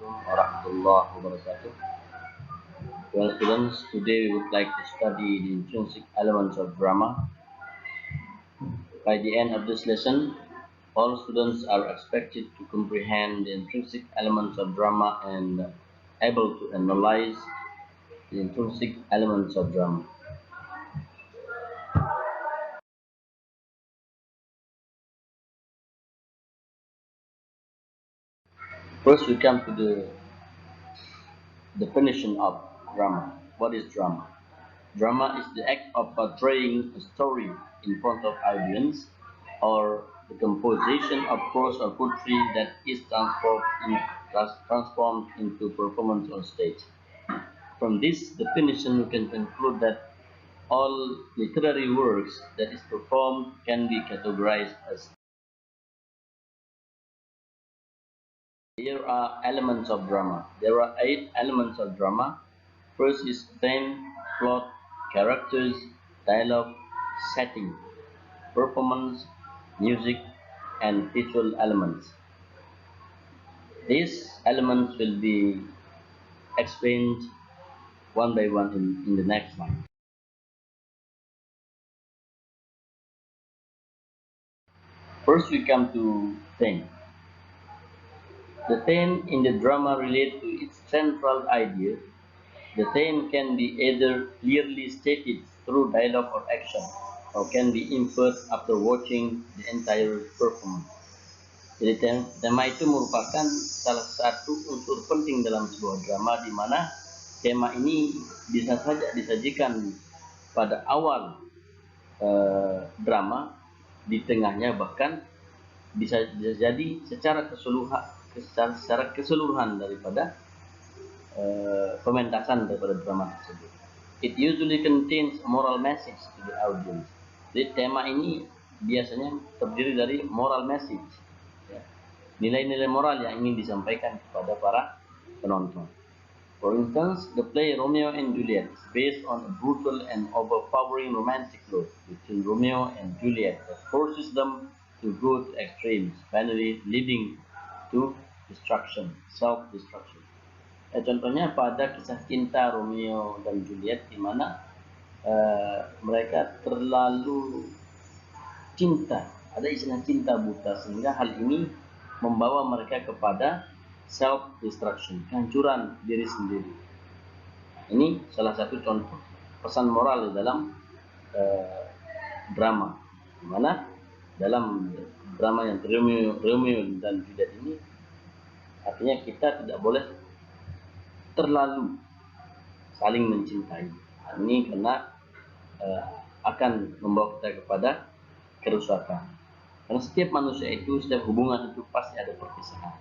Assalamualaikum warahmatullahi wabarakatuh. Well, students, today we would like to study the intrinsic elements of drama. By the end of this lesson, all students are expected to comprehend the intrinsic elements of drama and able to analyze the intrinsic elements of drama. First, we come to the definition of drama. What is drama? Drama is the act of portraying a story in front of audience, or the composition of prose or poetry that is transformed into performance on stage. From this definition, we can conclude that all literary works that is performed can be categorized as. Here are elements of drama. There are 8 elements of drama. First is theme, plot, characters, dialogue, setting, performance, music, and visual elements. These elements will be explained one by one in the next one. First, we come to theme. The theme in the drama relates to its central idea. The theme can be either clearly stated through dialogue or action, or can be inferred after watching the entire performance. Jadi tema itu merupakan salah satu unsur penting dalam sebuah drama, di mana tema ini bisa saja disajikan pada awal drama, di tengahnya, bahkan bisa jadi secara keseluruhan daripada pementasan daripada drama tersebut. It usually contains a moral message to the audience. Jadi tema ini biasanya terdiri dari moral message, nilai-nilai moral yang ingin disampaikan kepada para penonton. For instance, the play Romeo and Juliet is based on a brutal and overpowering romantic love between Romeo and Juliet that forces them to go to extremes, finally leading to destruction, self-destruction. Contohnya pada kisah cinta Romeo dan Juliet, di mana mereka terlalu cinta, ada istilah cinta buta, sehingga hal ini membawa mereka kepada self-destruction, kehancuran diri sendiri. Ini salah satu contoh pesan moral di dalam drama, di mana dalam drama yang Romeo dan Juliet ini, artinya kita tidak boleh terlalu saling mencintai. Ini karena akan membawa kita kepada kerusakan. Karena setiap manusia itu, setiap hubungan itu pasti ada perpisahan.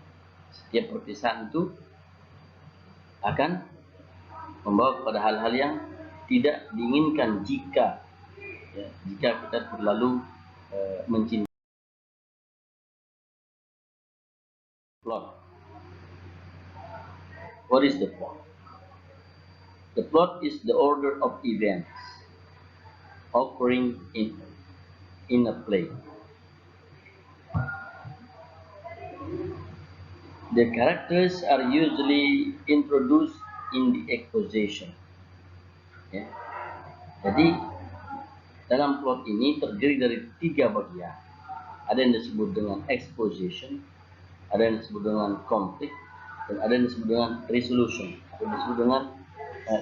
Setiap perpisahan itu akan membawa kepada hal-hal yang tidak diinginkan jika kita terlalu mencintai. Plot. What is the plot? The plot is the order of events occurring in a play. The characters are usually introduced in the exposition. Jadi dalam plot ini terdiri dari 3 bagian. Ada yang disebut dengan exposition, ada yang disebut dengan conflict, dan ada yang disebut dengan resolution, atau disebut dengan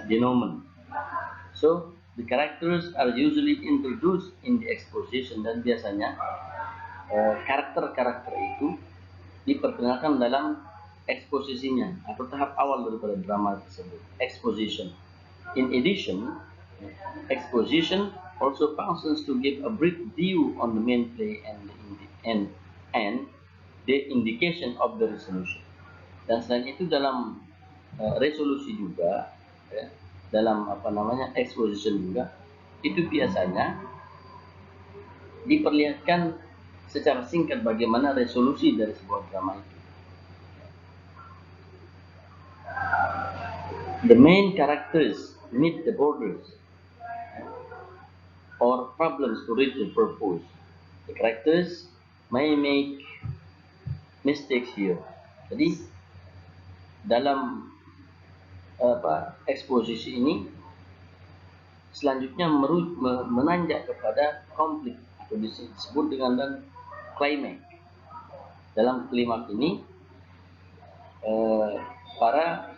denouement. So the characters are usually introduced in the exposition, dan biasanya karakter-karakter itu diperkenalkan dalam eksposisinya atau tahap awal daripada drama tersebut, exposition. In addition, exposition also functions to give a brief view on the main play and the indication of the resolution. Dan selain itu dalam resolusi juga, dalam exposition juga, itu biasanya diperlihatkan secara singkat bagaimana resolusi dari sebuah drama itu. The main characters meet the borders or problems to reach the purpose. The characters may make mistakes here. Jadi dalam eksposisi ini selanjutnya menanjak kepada konflik atau disebut dengan climax. Dalam klimaks ini para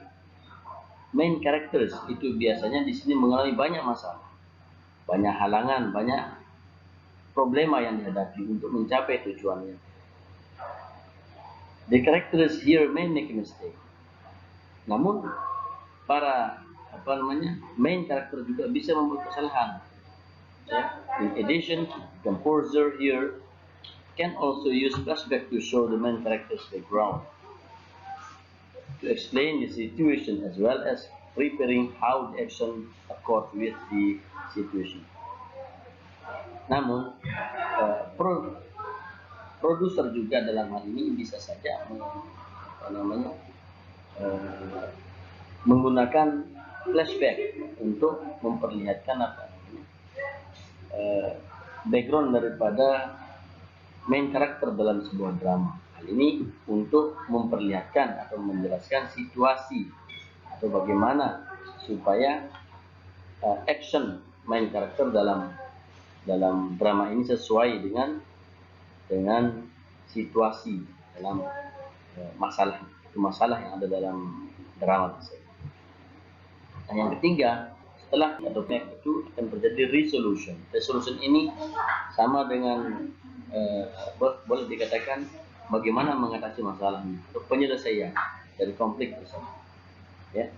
main characters itu biasanya di sini mengalami banyak masalah, banyak halangan, banyak problema yang dihadapi untuk mencapai tujuannya. The characters here may make a mistake. Namun para main karakter juga bisa membuat kesalahan. In addition, the composer here can also use flashback to show the main character's background, to explain the situation as well as preparing how the action accord with the situation. Namun, produser juga dalam hal ini bisa saja menggunakan flashback untuk memperlihatkan background daripada main karakter dalam sebuah drama. Hal ini untuk memperlihatkan atau menjelaskan situasi atau bagaimana supaya action main karakter dalam drama ini sesuai dengan situasi dalam masalah yang ada dalam drama tersebut. Dan yang ketiga, setelah atau itu akan terjadi resolution. Resolution ini sama dengan boleh dikatakan bagaimana mengatasi masalah ini atau penyelesaian dari konflik tersebut. Yeah.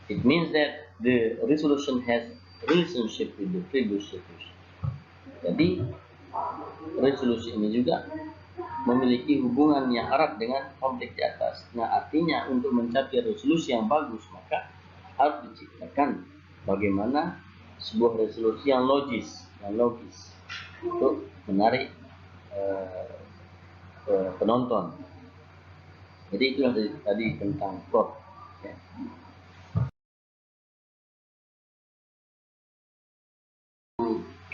It means that the resolution has relationship with the previous situation. Jadi resolusi ini juga memiliki hubungan yang erat dengan konflik di atas. Nah, artinya untuk mencapai resolusi yang bagus maka harus diciptakan bagaimana sebuah resolusi yang logis untuk menarik penonton. Jadi itulah tadi tentang plot. Ya.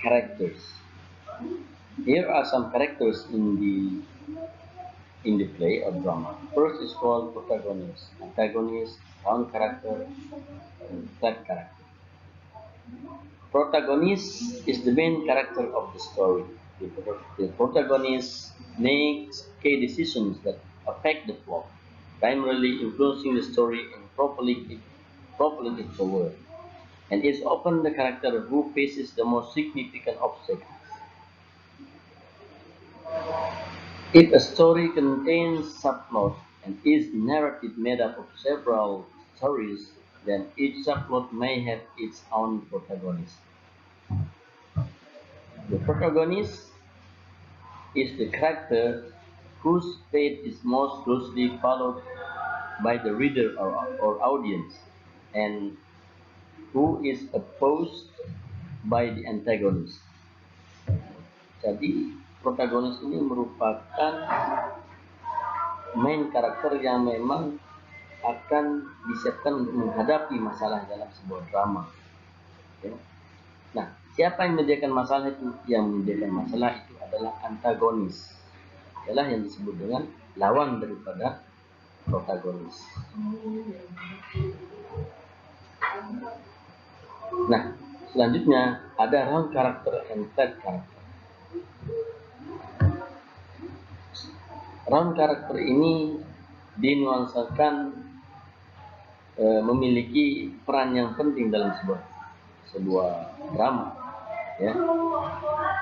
Characters. Here are some characters in the play or drama. First is called protagonist, antagonist, wrong character, and third character. Protagonist is the main character of the story. The protagonist makes key decisions that affect the plot, primarily influencing the story and propelling it forward, and is often the character who faces the most significant obstacles. If a story contains subplots and is narrative made up of several stories, then each subplot may have its own protagonist. The protagonist is the character whose fate is most closely followed by the reader or audience, and who is opposed by the antagonist. Jadi protagonis ini merupakan main karakter yang memang akan disiapkan untuk menghadapi masalah dalam sebuah drama. Ya. Nah, siapa yang menyediakan masalah itu? Yang menyediakan masalah itu adalah antagonis. Adalah yang disebut dengan lawan daripada protagonis. Nah, selanjutnya ada wrong character and third character. Wrong character ini dinuansakan memiliki peran yang penting dalam sebuah drama. Ya.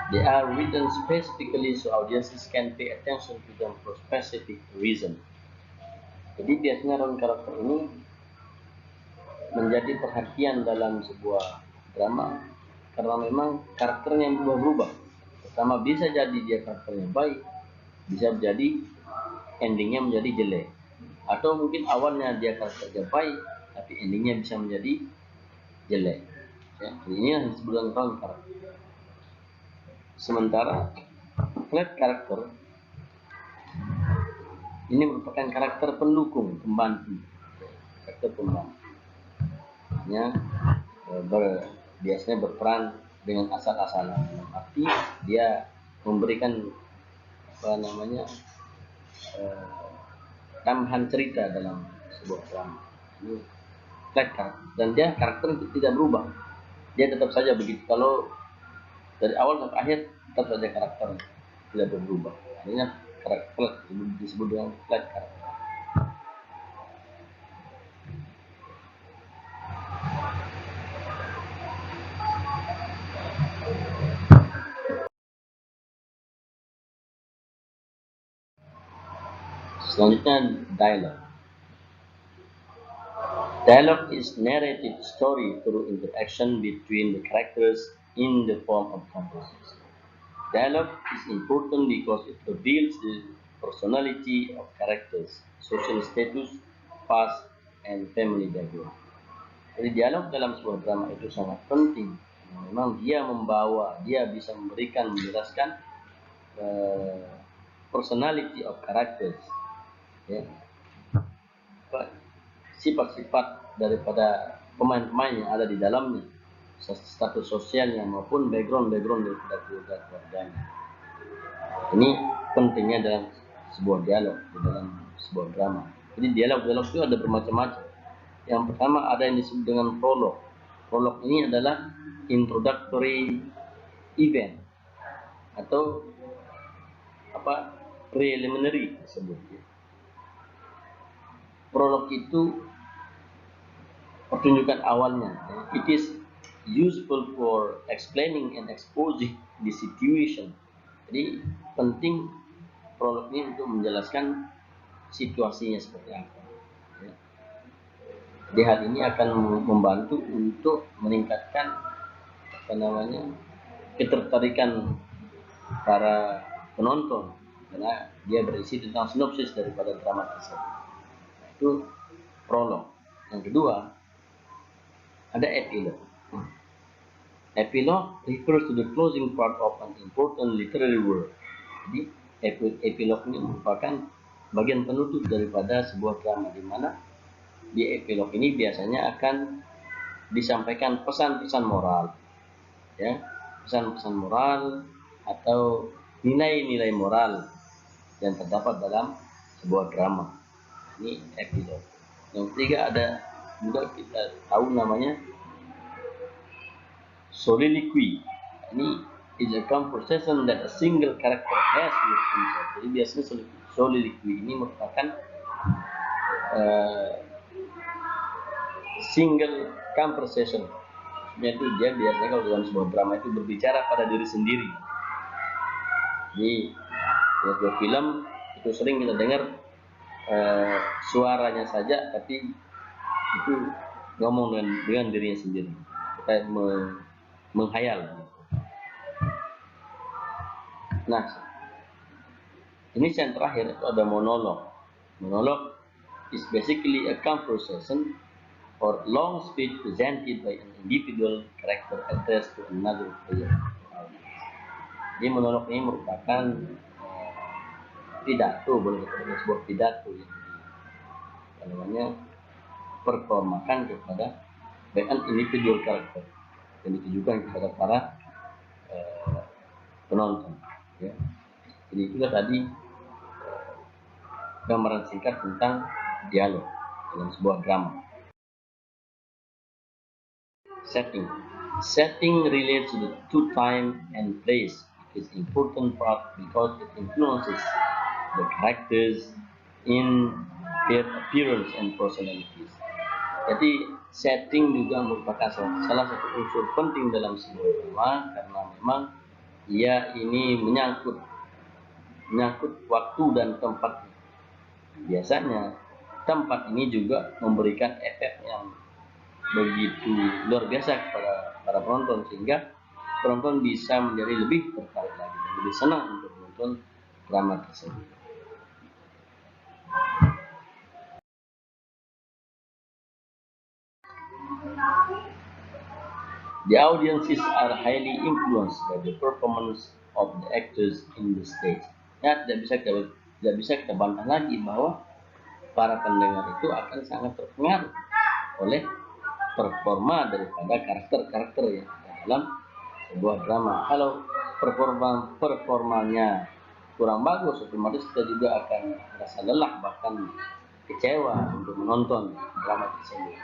They are written specifically so audiences can pay attention to them for specific reason. Jadi biasanya wrong character ini menjadi perhatian dalam sebuah drama karena memang karakternya berubah-ubah. Pertama bisa jadi dia karakternya baik, bisa jadi endingnya menjadi jelek, atau mungkin awalnya dia karakternya baik tapi endingnya bisa menjadi jelek. Ya, ini yang disebut wrong character. Sementara flat character ini merupakan karakter pendukung, pembantu, karakter pembantu. Biasanya berperan dengan asal-asalan, arti dia memberikan tambahan cerita dalam sebuah drama. Ini flat karakter, dan dia karakter itu tidak berubah, dia tetap saja begitu. Kalau dari awal sampai akhir tetap saja karakter tidak berubah. Artinya karakter disebut dengan flat karakter. Selanjutnya dialog. Dialogue is narrated story through interaction between the characters in the form of conversation. Dialogue is important because it reveals the personality of characters, social status, past, and family background. Jadi dialog dalam sebuah drama itu sangat penting. Memang dia membawa, dia bisa memberikan, menjelaskan personality of characters, ya, sifat-sifat daripada pemain-pemain yang ada di dalamnya, status sosialnya maupun background daripada keluarganya. Ini pentingnya dalam sebuah dialog, di dalam sebuah drama. Jadi dialog itu ada bermacam-macam. Yang pertama ada yang disebut dengan prolog. Prolog ini adalah introductory event atau preliminary disebutnya. Prolog itu pertunjukan awalnya. It is useful for explaining and exposing the situation. Jadi penting prolog ini untuk menjelaskan situasinya seperti apa. Ya. Jadi hal ini akan membantu untuk meningkatkan ketertarikan para penonton, karena dia berisi tentang sinopsis daripada drama tersebut. Itu prolog. Yang kedua ada epilog. Epilog refers to the closing part of an important literary work. Jadi epilog ini merupakan bagian penutup daripada sebuah drama, di mana di epilog ini biasanya akan disampaikan pesan-pesan moral, ya, pesan-pesan moral atau nilai-nilai moral yang terdapat dalam sebuah drama. Ini epilog. Yang ketiga ada juga kita tahu namanya soliloquy. Ini is a conversation that a single character has with himself. Jadi biasanya soliloquy ini merupakan single conversation. Itu dia biasanya kalau dalam sebuah drama itu berbicara pada diri sendiri. Di sebuah film itu sering kita dengar suaranya saja, tapi itu ngomong dengan dirinya sendiri, kita menghayal. Nah, ini yang terakhir itu ada monolog. Monolog is basically a conversation or long speech presented by an individual character addressed to another player. Jadi monolog ini merupakan pidato, boleh dikatakan sebuah pidato yang performakan kepada an individual character yang ditujukan kepada para penonton. Ya. Jadi itulah tadi gambaran singkat tentang dialog dalam sebuah drama. Setting relates to time and place. It is important part because it influences the characters in their appearance and personalities. Jadi setting juga merupakan salah satu unsur penting dalam sebuah drama, karena memang ia ini menyangkut waktu dan tempat. Biasanya tempat ini juga memberikan efek yang begitu luar biasa kepada para penonton, sehingga penonton bisa menjadi lebih tertarik lagi dan lebih senang untuk menonton drama tersebut. The audiences are highly influenced by the performance of the actors in the stage. Ya, tidak bisa kita bantah lagi bahwa para pendengar itu akan sangat terpengaruh oleh performa daripada karakter-karakter yang ada dalam sebuah drama. Kalau performanya kurang bagus, otomatis kita juga akan merasa lelah, bahkan kecewa untuk menonton drama tersebut.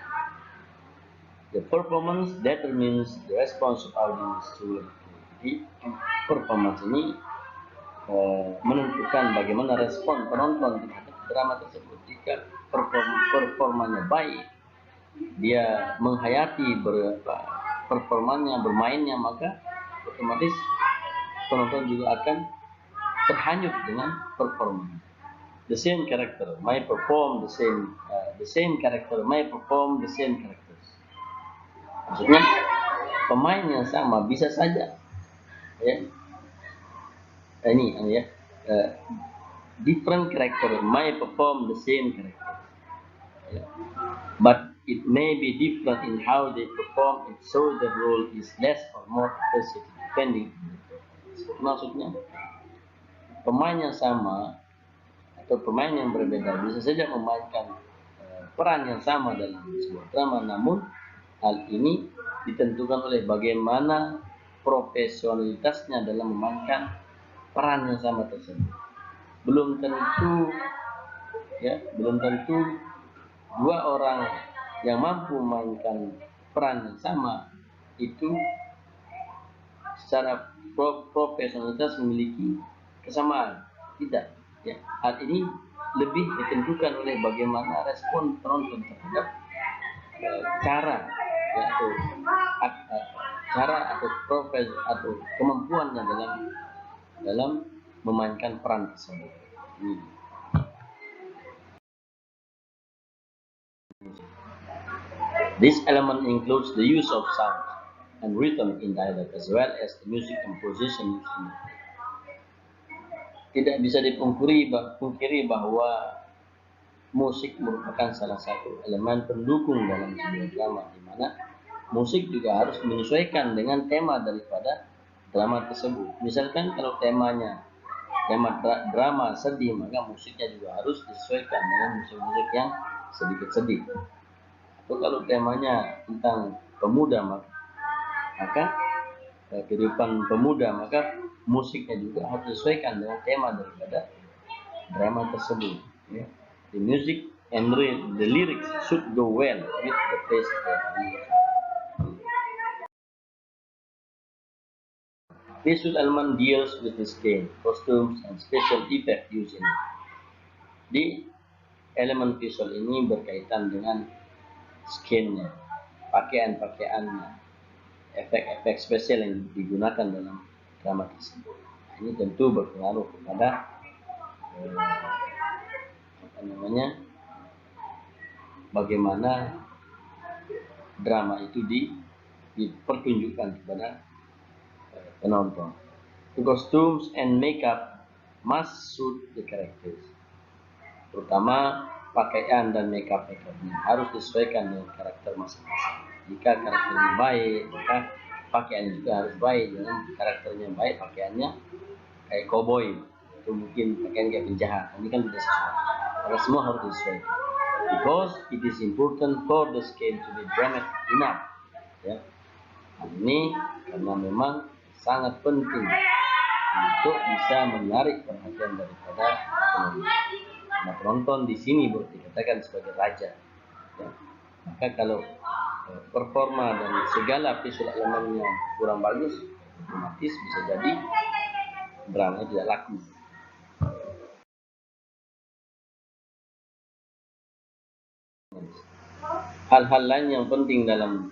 The performance determines the response of audience to it. Jadi performance ini menentukan bagaimana respon penonton terhadap drama tersebut. Jika performanya baik, dia menghayati performanya, bermainnya, maka otomatis penonton juga akan terhanyut dengan performanya. The same character may perform the same character may perform the same characters. Maksudnya pemain yang sama bisa saja, ya. Ini ya, different character may perform the same character, ya. But it may be different in how they perform it, so the role is less or more specific depending. Maksudnya pemain yang sama atau pemain yang berbeda bisa saja memainkan peran yang sama dalam sebuah drama, namun hal ini ditentukan oleh bagaimana profesionalitasnya dalam memainkan peran yang sama tersebut. Belum tentu dua orang yang mampu memainkan peran yang sama itu secara profesionalitas memiliki kesamaan. Tidak, ya. Hal ini lebih ditentukan oleh bagaimana respon penonton terhadap cara atau profesi atau kemampuannya dalam memainkan peran tersebut. This element includes the use of sound and rhythm in dialogue as well as the music composition. Tidak bisa dipungkiri bahwa musik merupakan salah satu elemen pendukung dalam sebuah drama, di mana musik juga harus menyesuaikan dengan tema daripada drama tersebut. Misalkan kalau tema drama sedih, maka musiknya juga harus disesuaikan dengan musik-musik yang sedikit sedih. Atau kalau temanya tentang pemuda, maka kehidupan pemuda, maka musiknya juga harus disesuaikan dengan tema daripada drama tersebut, ya. The music and the lyrics should go well with the taste. Visual element deals with the scene, costumes, and special effect used in it. Di elemen visual ini berkaitan dengan skin-nya, pakaian-pakaiannya, efek-efek spesial yang digunakan dalam drama tersebut. Ini tentu berpengaruh kepada bagaimana drama itu dipertunjukkan kepada penonton. The costumes and makeup must suit the characters. Terutama pakaian dan makeup-nya harus disesuaikan dengan karakter masing-masing. Jika karakternya baik, maka pakaiannya juga harus baik. Jangan karakternya baik, pakaiannya kayak cowboy, itu mungkin pakaian kayak penjahat. Ini kan tidak sesuai. Karena semua harus disesuaikan. Because it is important for the scene to be dramatic enough. Ya. Hal ini karena memang sangat penting untuk bisa menarik perhatian daripada penonton. Nah, penonton di sini dikatakan sebagai raja. Ya. Maka kalau performa dan segala visual elemennya kurang bagus, otomatis bisa jadi drama tidak laku. Hal-hal lain yang penting dalam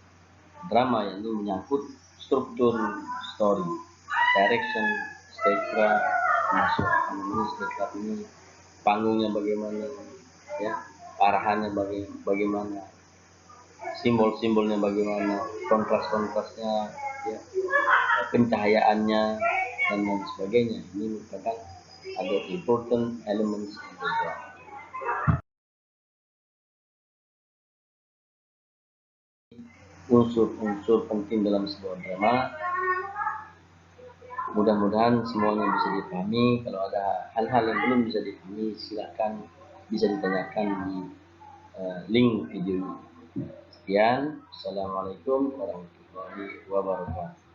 drama ini menyangkut struktur story, direction, stage craft ini, panggungnya bagaimana, ya, arahannya bagaimana, simbol-simbolnya bagaimana, kontras-kontrasnya, ya, pencahayaannya dan lain sebagainya. Ini merupakan ada important elements of the drama. Unsur-unsur penting dalam sebuah drama. Mudah-mudahan semuanya bisa dipahami. Kalau ada hal-hal yang belum bisa dipahami, silakan bisa ditanyakan di link video ini. Sekian, assalamualaikum warahmatullahi wabarakatuh.